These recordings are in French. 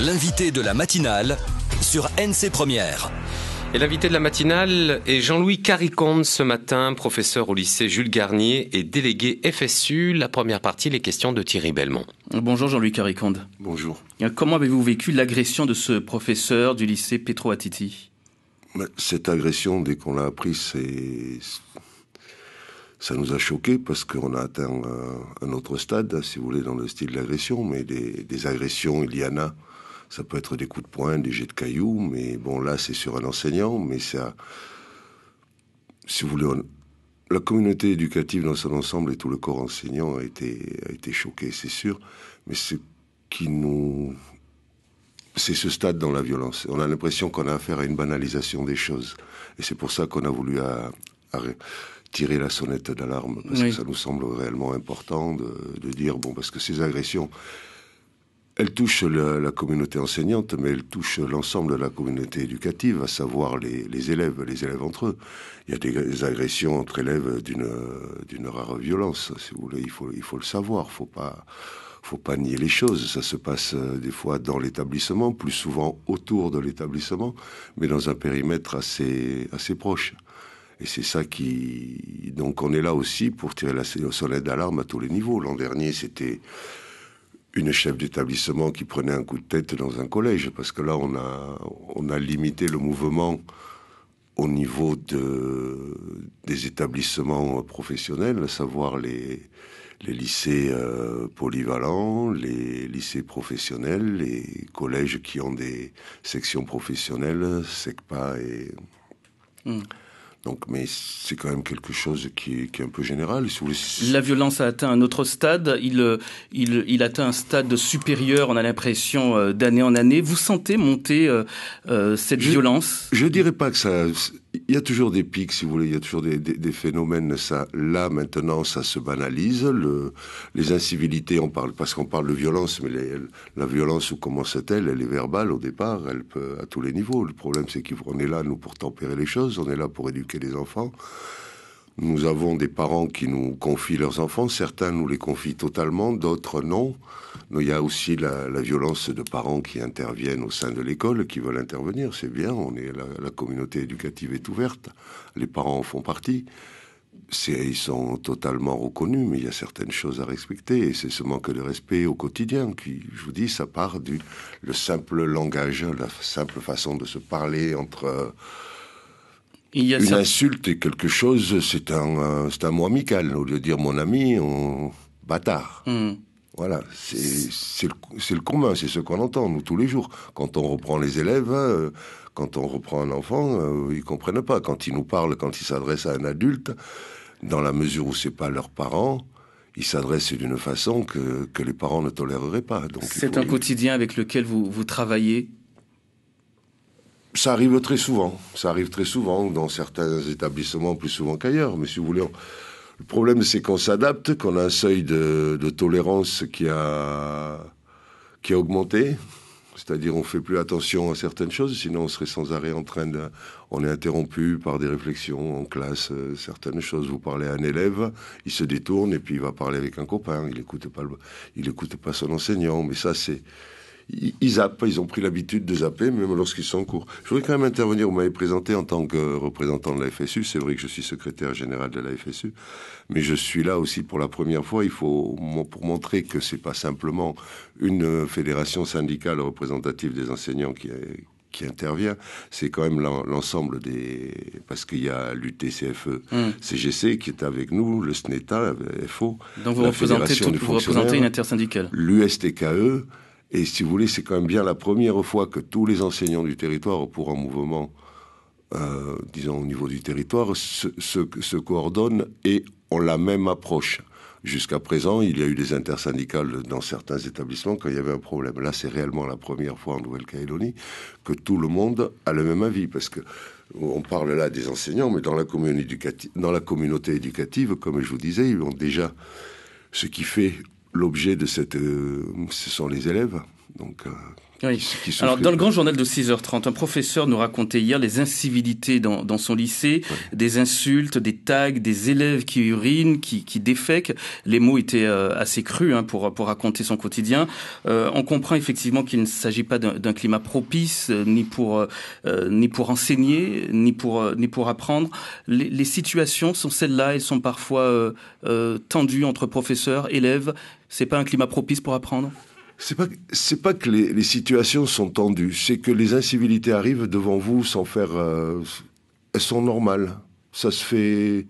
L'invité de la matinale sur NC Première. Et l'invité de la matinale est Jean-Louis Cariconde ce matin, professeur au lycée Jules Garnier et délégué FSU. La première partie, les questions de Thierry Belmont. Bonjour Jean-Louis Cariconde. Bonjour. Comment avez-vous vécu l'agression de ce professeur du lycée Petro Attiti ? Cette agression, dès qu'on l'a appris, ça nous a choqués parce qu'on a atteint un autre stade, si vous voulez, dans le style de l'agression. Mais des agressions, il y en a. Ça peut être des coups de poing, des jets de cailloux, mais bon, là, c'est sur un enseignant. Mais ça, si vous voulez, la communauté éducative dans son ensemble et tout le corps enseignant a été choqué, c'est sûr. Mais c'est ce stade dans la violence. On a l'impression qu'on a affaire à une banalisation des choses. Et c'est pour ça qu'on a voulu tirer la sonnette d'alarme, parce que ça nous semble réellement important de dire, bon, parce que ces agressions, elles touchent la communauté enseignante, mais elles touchent l'ensemble de la communauté éducative, à savoir les élèves entre eux. Il y a des agressions entre élèves d'une rare violence, si vous voulez, il faut le savoir, faut pas nier les choses. Ça se passe des fois dans l'établissement, plus souvent autour de l'établissement, mais dans un périmètre assez proche. Et c'est ça donc on est là aussi pour tirer la sonnette d'alarme à tous les niveaux. L'an dernier, c'était une chef d'établissement qui prenait un coup de tête dans un collège, parce que là, on a limité le mouvement au niveau des établissements professionnels, à savoir les lycées polyvalents, les lycées professionnels, les collèges qui ont des sections professionnelles, SECPA et... Donc, mais c'est quand même quelque chose qui est un peu général. Si vous voulez. La violence a atteint un autre stade. Il atteint un stade supérieur, on a l'impression, d'année en année. Vous sentez monter cette violence ? Je dirais pas que ça... Il y a toujours des pics, si vous voulez. Il y a toujours des phénomènes. Là, maintenant, ça se banalise. Les incivilités, parce qu'on parle de violence, mais la violence, où commence-t-elle ? Elle est verbale au départ. Elle peut à tous les niveaux. Le problème, c'est qu'on est là, nous, pour tempérer les choses. On est là pour éduquer les enfants. Nous avons des parents qui nous confient leurs enfants. Certains nous les confient totalement, d'autres non. Mais il y a aussi la violence de parents qui interviennent au sein de l'école, qui veulent intervenir. C'est bien, la communauté éducative est ouverte. Les parents en font partie. Ils sont totalement reconnus, mais il y a certaines choses à respecter. Et c'est ce manque de respect au quotidien qui, je vous dis, ça part le simple langage, la simple façon de se parler entre... Une insulte est quelque chose, c'est un mot amical. Au lieu de dire mon ami, bâtard. Voilà, c'est le commun, c'est ce qu'on entend, nous, tous les jours. Quand on reprend les élèves, quand on reprend un enfant, ils comprennent pas. Quand ils nous parlent, quand ils s'adressent à un adulte, dans la mesure où c'est pas leurs parents, ils s'adressent d'une façon que les parents ne toléreraient pas. Donc, c'est un quotidien avec lequel vous travaillez ? Ça arrive très souvent. Ça arrive très souvent dans certains établissements, plus souvent qu'ailleurs. Mais si vous voulez, le problème, c'est qu'on s'adapte, qu'on a un seuil de tolérance qui a augmenté. C'est-à-dire, on fait plus attention à certaines choses, sinon on serait sans arrêt on est interrompu par des réflexions en classe, certaines choses. Vous parlez à un élève, il se détourne et puis il va parler avec un copain. Il écoute pas son enseignant. Mais ça, ils zappent, ils ont pris l'habitude de zapper, même lorsqu'ils sont en cours. Je voudrais quand même intervenir, vous m'avez présenté en tant que représentant de la FSU, c'est vrai que je suis secrétaire général de la FSU, mais je suis là aussi pour la première fois, pour montrer que c'est pas simplement une fédération syndicale représentative des enseignants qui intervient, c'est quand même l'ensemble parce qu'il y a l'UTCFE, CGC qui est avec nous, le SNETA, FO, donc vous représentez une intersyndicale. L'USTKE. Et si vous voulez, c'est quand même bien la première fois que tous les enseignants du territoire, pour un mouvement, disons au niveau du territoire, se coordonnent et ont la même approche. Jusqu'à présent, il y a eu des intersyndicales dans certains établissements quand il y avait un problème. Là, c'est réellement la première fois en Nouvelle-Calédonie que tout le monde a le même avis. Parce que on parle là des enseignants, mais dans la communauté éducative, comme je vous disais, ils ont déjà ce qui fait... L'objet de ce sont les élèves. Donc, Oui. Alors, dans le grand journal de 6h30, un professeur nous racontait hier les incivilités dans son lycée, des insultes, des tags, des élèves qui urinent, qui défèquent. Les mots étaient assez crus pour raconter son quotidien. On comprend effectivement qu'il ne s'agit pas d'un climat propice, ni pour enseigner, ni pour apprendre. Les situations sont celles-là, elles sont parfois tendues entre professeurs, élèves. C'est pas un climat propice pour apprendre ? C'est pas que les situations sont tendues, c'est que les incivilités arrivent devant vous sans faire... elles sont normales. Ça se fait...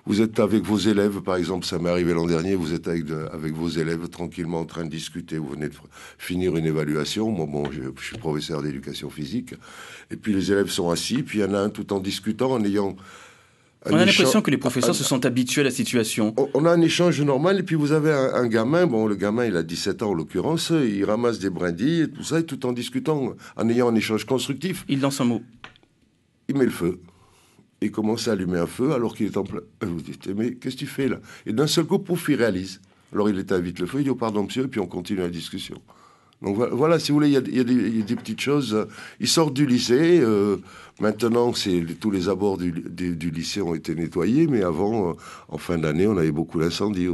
Vous êtes avec vos élèves, par exemple, ça m'est arrivé l'an dernier, vous êtes avec vos élèves tranquillement en train de discuter, vous venez de finir une évaluation, moi je suis professeur d'éducation physique, et puis les élèves sont assis, puis il y en a un tout en discutant, en ayant... On a l'impression que les professeurs se sont habitués à la situation. On a un échange normal, et puis vous avez un gamin, le gamin il a 17 ans en l'occurrence, il ramasse des brindilles et tout ça, et tout en discutant, en ayant un échange constructif. Il lance un mot. Il met le feu. Il commence à allumer un feu alors qu'il est en plein... Vous dites, mais qu'est-ce que tu fais là? Et d'un seul coup, pouf, il réalise. Alors il éteint vite le feu, il dit, oh pardon monsieur, et puis on continue la discussion. Donc voilà, si vous voulez, il y a des petites choses. Ils sortent du lycée. Maintenant, tous les abords du lycée ont été nettoyés, mais avant, en fin d'année, on avait beaucoup d'incendies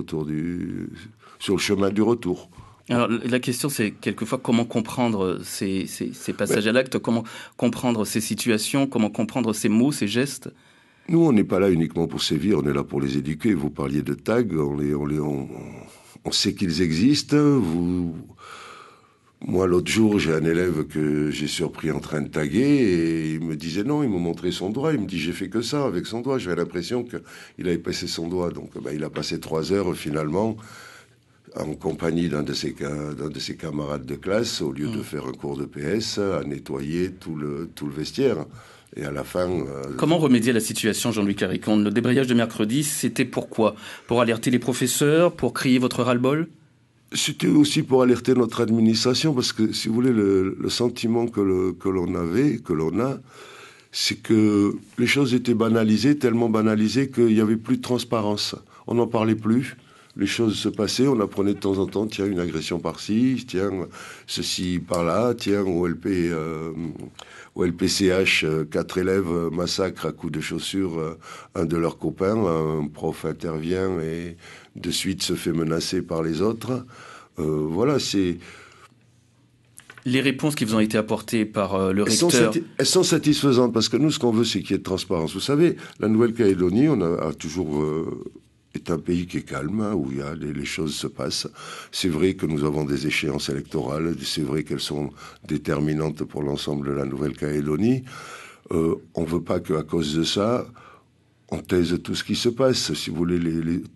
sur le chemin du retour. Alors la question, c'est quelquefois comment comprendre ces passages à l'acte, comment comprendre ces situations, comment comprendre ces mots, ces gestes. Nous, on n'est pas là uniquement pour sévir, on est là pour les éduquer. Vous parliez de tags, on sait qu'ils existent. Moi, l'autre jour, j'ai un élève que j'ai surpris en train de taguer et il me disait non, il me montrait son doigt. Il me dit, j'ai fait que ça avec son doigt. J'avais l'impression qu'il avait passé son doigt. Donc, il a passé 3 heures finalement en compagnie d'un de ses camarades de classe, au lieu de faire un cours de PS, à nettoyer tout le vestiaire. Et à la fin... Comment remédier à la situation, Jean-Louis Cariconde? Le débrayage de mercredi, c'était pourquoi? Pour alerter les professeurs? Pour crier votre ras-le-bol? C'était aussi pour alerter notre administration, parce que, si vous voulez, le sentiment que l'on a, c'est que les choses étaient banalisées, tellement banalisées qu'il n'y avait plus de transparence. On n'en parlait plus. Les choses se passaient, on apprenait de temps en temps, tiens, une agression par-ci, tiens, ceci par-là, tiens, au LPCH, 4 élèves massacrent à coups de chaussures un de leurs copains, un prof intervient et de suite se fait menacer par les autres. Voilà, c'est... Les réponses qui vous ont été apportées par le recteur... Elles sont satisfaisantes, parce que nous, ce qu'on veut, c'est qu'il y ait de transparence. Vous savez, la Nouvelle-Calédonie, on a toujours... est un pays qui est calme, où les choses se passent. C'est vrai que nous avons des échéances électorales, c'est vrai qu'elles sont déterminantes pour l'ensemble de la Nouvelle-Calédonie. On ne veut pas qu'à cause de ça, on taise tout ce qui se passe. Si vous voulez,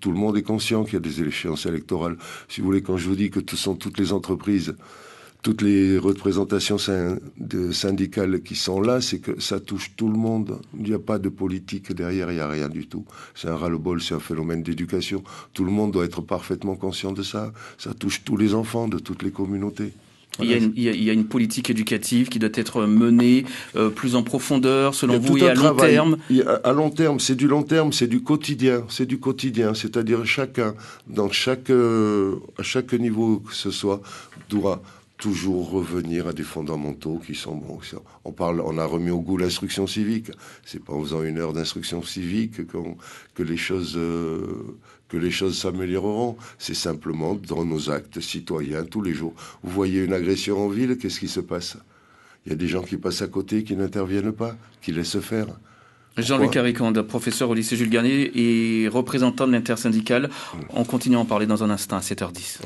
tout le monde est conscient qu'il y a des échéances électorales. Si vous voulez, quand je vous dis que ce sont toutes les entreprises, toutes les représentations syndicales qui sont là, c'est que ça touche tout le monde. Il n'y a pas de politique derrière, il n'y a rien du tout. C'est un ras-le-bol, c'est un phénomène d'éducation. Tout le monde doit être parfaitement conscient de ça. Ça touche tous les enfants de toutes les communautés. Voilà. Il y a une politique éducative qui doit être menée plus en profondeur, selon vous, et à long terme. À long terme, c'est du long terme, c'est du quotidien. C'est du quotidien, c'est-à-dire chacun, à chaque niveau que ce soit, doit toujours revenir à des fondamentaux qui sont bons. On a remis au goût l'instruction civique. C'est pas en faisant 1 heure d'instruction civique que les choses s'amélioreront. C'est simplement dans nos actes citoyens tous les jours. Vous voyez une agression en ville, qu'est-ce qui se passe? Il y a des gens qui passent à côté, qui n'interviennent pas, qui laissent faire. Jean-Luc Cariconde, professeur au lycée Jules Garnier et représentant de l'intersyndicale. On continue à en parler dans un instant à 7h10.